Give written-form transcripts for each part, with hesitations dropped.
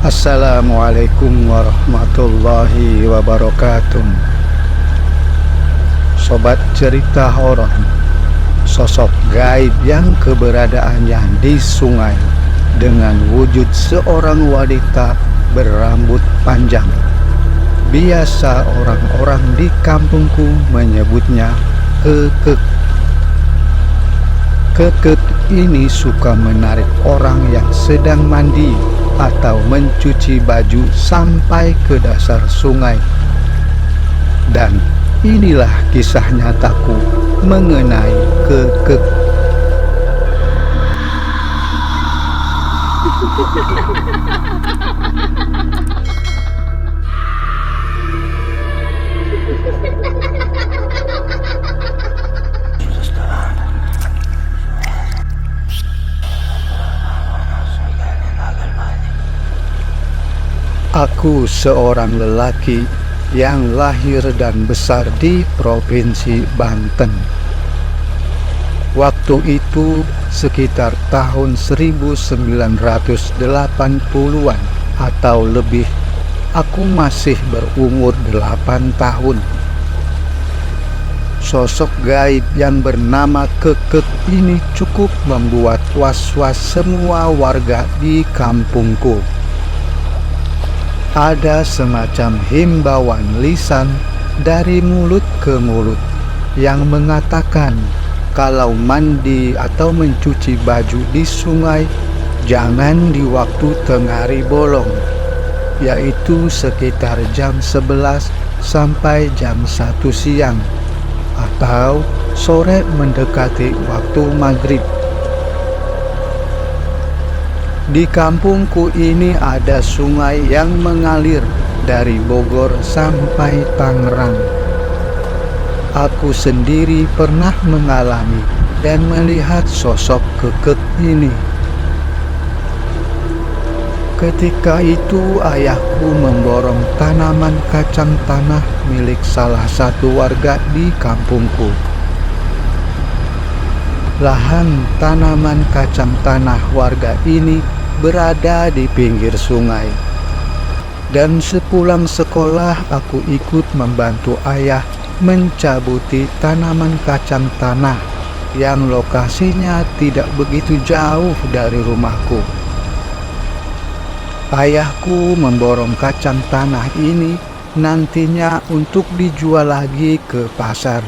Assalamualaikum warahmatullahi wabarakatuh. Sobat cerita horor, sosok gaib yang keberadaannya di sungai dengan wujud seorang wanita berambut panjang. Biasa orang-orang di kampungku menyebutnya kekek. Kekek ini suka menarik orang yang sedang mandi atau mencuci baju sampai ke dasar sungai. Dan inilah kisah nyataku mengenai kekek. Aku seorang lelaki yang lahir dan besar di Provinsi Banten. Waktu itu sekitar tahun 1980-an atau lebih. Aku masih berumur 8 tahun. Sosok gaib yang bernama kekek ini cukup membuat was-was semua warga di kampungku. Ada semacam himbauan lisan dari mulut ke mulut yang mengatakan kalau mandi atau mencuci baju di sungai jangan di waktu tengah hari bolong, yaitu sekitar jam 11 sampai jam 1 siang atau sore mendekati waktu maghrib. Di kampungku ini ada sungai yang mengalir dari Bogor sampai Tangerang. Aku sendiri pernah mengalami dan melihat sosok kekek ini. Ketika itu ayahku memborong tanaman kacang tanah milik salah satu warga di kampungku. Lahan tanaman kacang tanah warga ini berada di pinggir sungai. Dan sepulang sekolah aku ikut membantu ayah mencabuti tanaman kacang tanah yang lokasinya tidak begitu jauh dari rumahku. Ayahku memborong kacang tanah ini nantinya untuk dijual lagi ke pasar.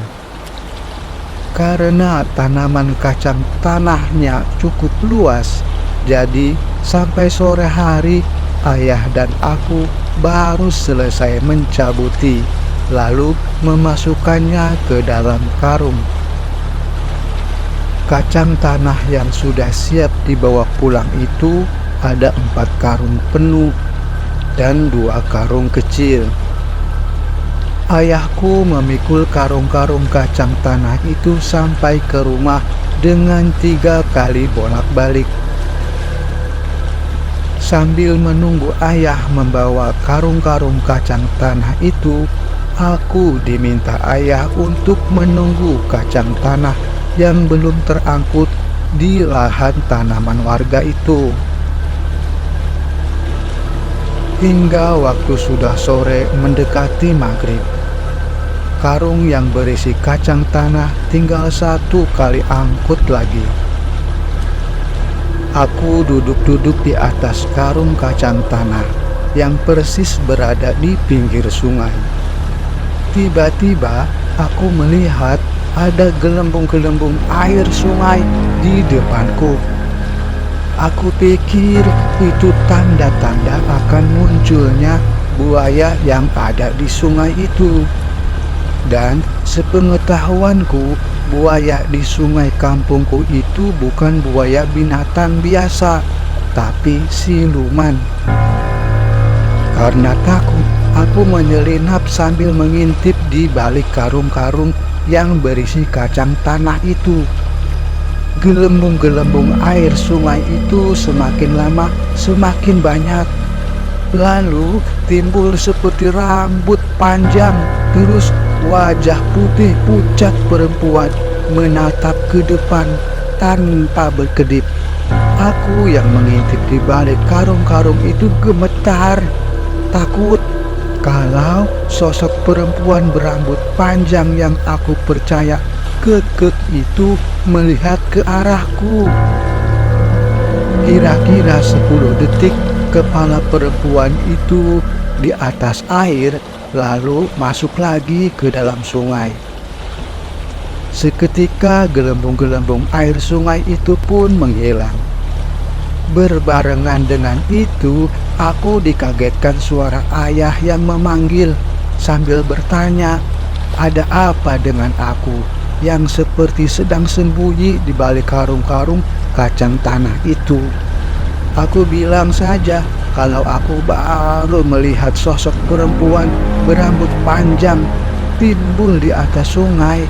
Karena tanaman kacang tanahnya cukup luas, jadi sampai sore hari ayah dan aku baru selesai mencabuti, lalu memasukkannya ke dalam karung. Kacang tanah yang sudah siap dibawa pulang itu ada 4 karung penuh dan 2 karung kecil. Ayahku memikul karung-karung kacang tanah itu sampai ke rumah dengan 3 kali bolak-balik. Sambil menunggu ayah membawa karung-karung kacang tanah itu, aku diminta ayah untuk menunggu kacang tanah yang belum terangkut di lahan tanaman warga itu. Hingga waktu sudah sore mendekati maghrib, karung yang berisi kacang tanah tinggal 1 kali angkut lagi. Aku duduk-duduk di atas karung kacang tanah yang persis berada di pinggir sungai. Tiba-tiba aku melihat ada gelembung-gelembung air sungai di depanku. Aku pikir itu tanda-tanda akan munculnya buaya yang ada di sungai itu. Dan sepengetahuanku, buaya di sungai kampungku itu bukan buaya binatang biasa, tapi siluman. Karena takut, aku menyelinap sambil mengintip di balik karung-karung yang berisi kacang tanah itu. Gelembung-gelembung air sungai itu semakin lama semakin banyak. Lalu timbul seperti rambut panjang, terus wajah putih pucat perempuan menatap ke depan tanpa berkedip. Aku yang mengintip di balik karung-karung itu gemetar, takut kalau sosok perempuan berambut panjang yang aku percaya kekeh itu melihat ke arahku. Kira-kira 10 detik kepala perempuan itu di atas air, lalu masuk lagi ke dalam sungai. Seketika gelembung-gelembung air sungai itu pun menghilang. Berbarengan dengan itu, aku dikagetkan suara ayah yang memanggil sambil bertanya, ada apa dengan aku yang seperti sedang sembunyi di balik karung-karung kacang tanah itu. Aku bilang saja kalau aku baru melihat sosok perempuan berambut panjang timbul di atas sungai.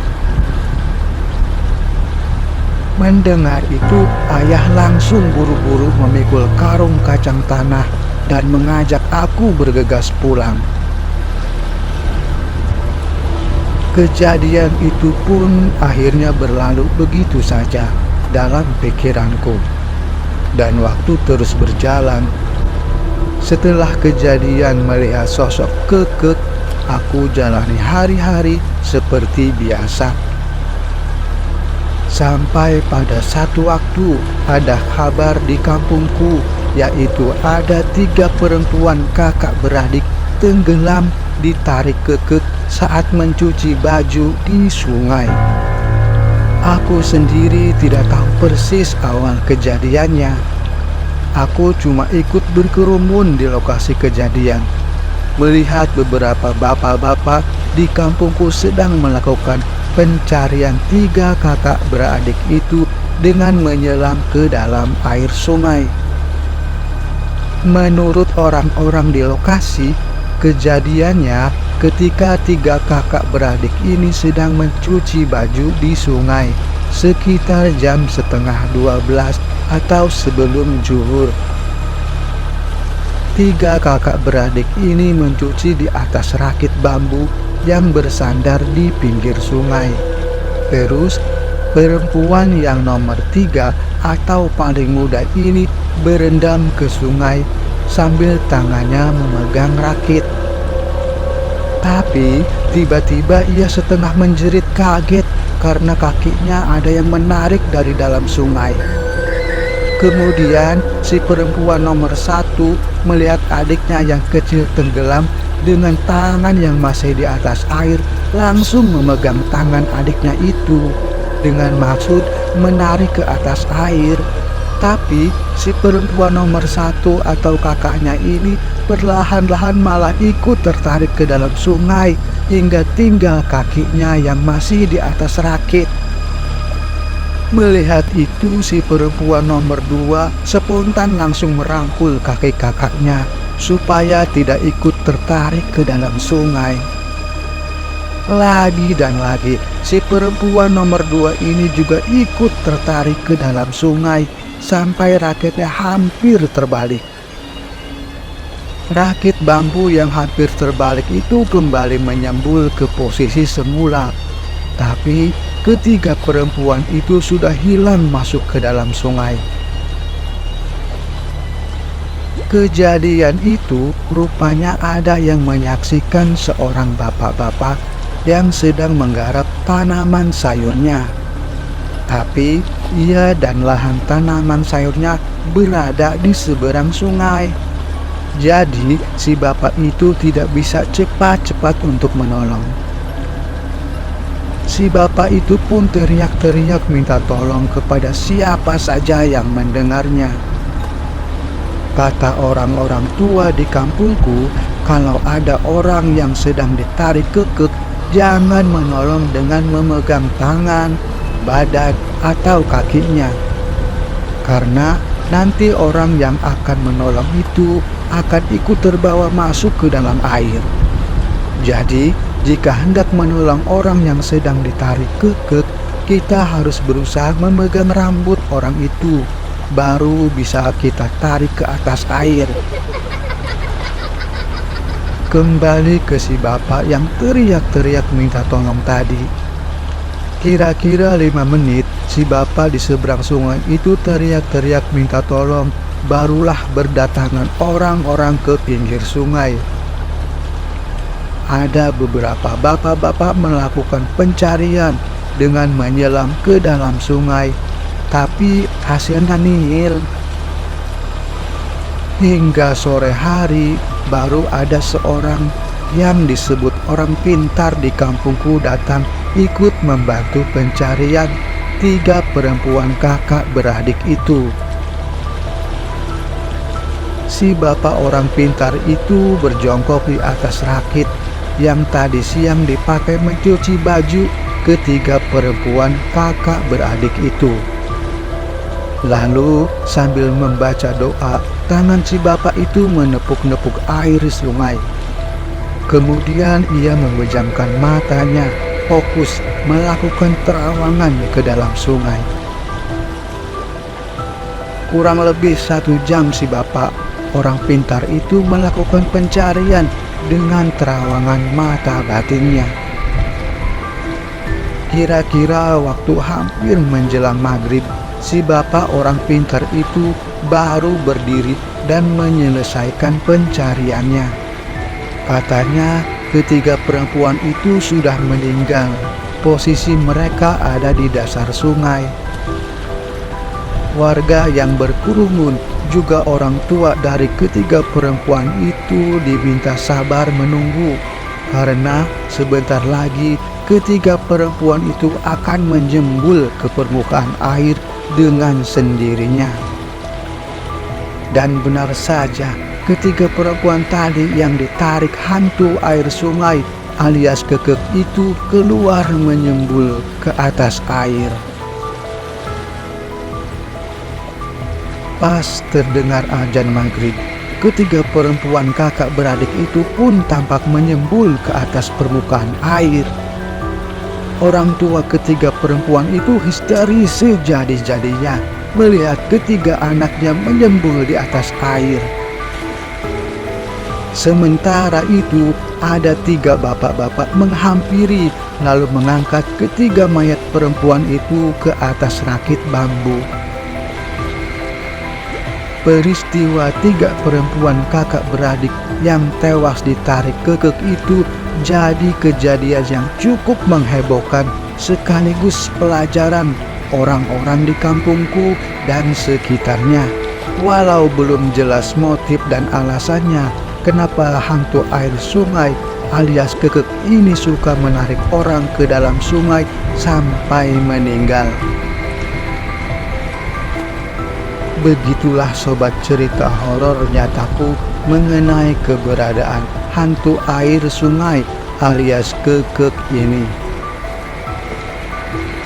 Mendengar itu, ayah langsung buru-buru memikul karung kacang tanah dan mengajak aku bergegas pulang. Kejadian itu pun akhirnya berlalu begitu saja dalam pikiranku. Dan waktu terus berjalan. Setelah kejadian melihat sosok kekeh, aku jalani hari-hari seperti biasa. Sampai pada satu waktu ada kabar di kampungku, yaitu ada 3 perempuan kakak beradik tenggelam ditarik kekeh saat mencuci baju di sungai. Aku sendiri tidak tahu persis awal kejadiannya. Aku cuma ikut berkerumun di lokasi kejadian, melihat beberapa bapak-bapak di kampungku sedang melakukan pencarian 3 kakak beradik itu dengan menyelam ke dalam air sungai. Menurut orang-orang di lokasi, kejadiannya ketika 3 kakak beradik ini sedang mencuci baju di sungai sekitar jam setengah 12 atau sebelum zuhur. 3 kakak beradik ini mencuci di atas rakit bambu yang bersandar di pinggir sungai. Terus perempuan yang nomor 3 atau paling muda ini berendam ke sungai sambil tangannya memegang rakit. Tapi tiba-tiba ia setengah menjerit kaget karena kakinya ada yang menarik dari dalam sungai. Kemudian si perempuan nomor 1 melihat adiknya yang kecil tenggelam dengan tangan yang masih di atas air, langsung memegang tangan adiknya itu dengan maksud menarik ke atas air. Tapi si perempuan nomor 1 atau kakaknya ini perlahan-lahan malah ikut tertarik ke dalam sungai hingga tinggal kakinya yang masih di atas rakit. Melihat itu, si perempuan nomor 2 spontan langsung merangkul kaki kakaknya supaya tidak ikut tertarik ke dalam sungai. Lagi dan lagi, si perempuan nomor 2 ini juga ikut tertarik ke dalam sungai sampai rakitnya hampir terbalik. Rakit bambu yang hampir terbalik itu kembali menyembul ke posisi semula. Tapi ketiga perempuan itu sudah hilang masuk ke dalam sungai. Kejadian itu rupanya ada yang menyaksikan seorang bapak-bapak yang sedang menggarap tanaman sayurnya. Tapi ia dan lahan tanaman sayurnya berada di seberang sungai. Jadi si bapak itu tidak bisa cepat-cepat untuk menolong. Si bapak itu pun teriak-teriak minta tolong kepada siapa saja yang mendengarnya. Kata orang-orang tua di kampungku, kalau ada orang yang sedang ditarik kekeh, jangan menolong dengan memegang tangan, badan, atau kakinya. Karena nanti orang yang akan menolong itu akan ikut terbawa masuk ke dalam air. Jadi, jika hendak menolong orang yang sedang ditarik kekeh, kita harus berusaha memegang rambut orang itu, baru bisa kita tarik ke atas air. Kembali ke si bapak yang teriak-teriak minta tolong tadi. Kira-kira 5 menit, si bapak di seberang sungai itu teriak-teriak minta tolong. Barulah berdatangan orang-orang ke pinggir sungai. Ada beberapa bapak-bapak melakukan pencarian dengan menyelam ke dalam sungai, tapi hasilnya nihil. Hingga sore hari, baru ada seorang yang disebut orang pintar di kampungku datang ikut membantu pencarian 3 perempuan kakak beradik itu. Si bapak orang pintar itu berjongkok di atas rakit yang tadi siang dipakai mencuci baju ketiga perempuan kakak beradik itu. Lalu sambil membaca doa, tangan si bapak itu menepuk-nepuk air sungai. Kemudian ia memejamkan matanya, fokus melakukan terawangan ke dalam sungai. Kurang lebih 1 jam si bapak orang pintar itu melakukan pencarian dengan terawangan mata batinnya. Kira-kira waktu hampir menjelang maghrib, si bapak orang pintar itu baru berdiri dan menyelesaikan pencariannya. Katanya ketiga perempuan itu sudah meninggal. Posisi mereka ada di dasar sungai. Warga yang berkerumun, juga orang tua dari ketiga perempuan itu diminta sabar menunggu, karena sebentar lagi ketiga perempuan itu akan menjembul ke permukaan air dengan sendirinya. Dan benar saja, ketiga perempuan tadi yang ditarik hantu air sungai alias kekek itu keluar menyembul ke atas air. Pas terdengar azan maghrib, ketiga perempuan kakak beradik itu pun tampak menyembul ke atas permukaan air. Orang tua ketiga perempuan itu histeris sejadi-jadinya melihat ketiga anaknya menyembul di atas air. Sementara itu, ada 3 bapak-bapak menghampiri lalu mengangkat ketiga mayat perempuan itu ke atas rakit bambu. Peristiwa 3 perempuan kakak beradik yang tewas ditarik kekek itu jadi kejadian yang cukup menghebohkan sekaligus pelajaran orang-orang di kampungku dan sekitarnya. Walau belum jelas motif dan alasannya kenapa hantu air sungai alias kekek ini suka menarik orang ke dalam sungai sampai meninggal. Begitulah sobat cerita horor nyataku mengenai keberadaan hantu air sungai alias kekek ini.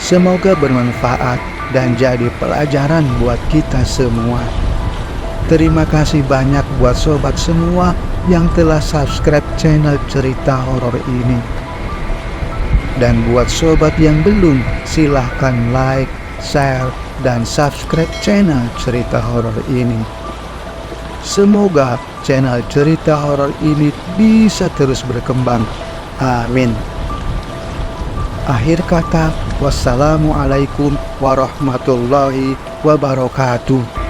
Semoga bermanfaat dan jadi pelajaran buat kita semua. Terima kasih banyak buat sobat semua yang telah subscribe channel cerita horor ini. Dan buat sobat yang belum, silahkan like, share, dan subscribe channel cerita horor ini. Semoga channel cerita horor ini bisa terus berkembang. Amin. Akhir kata, wassalamualaikum warahmatullahi wabarakatuh.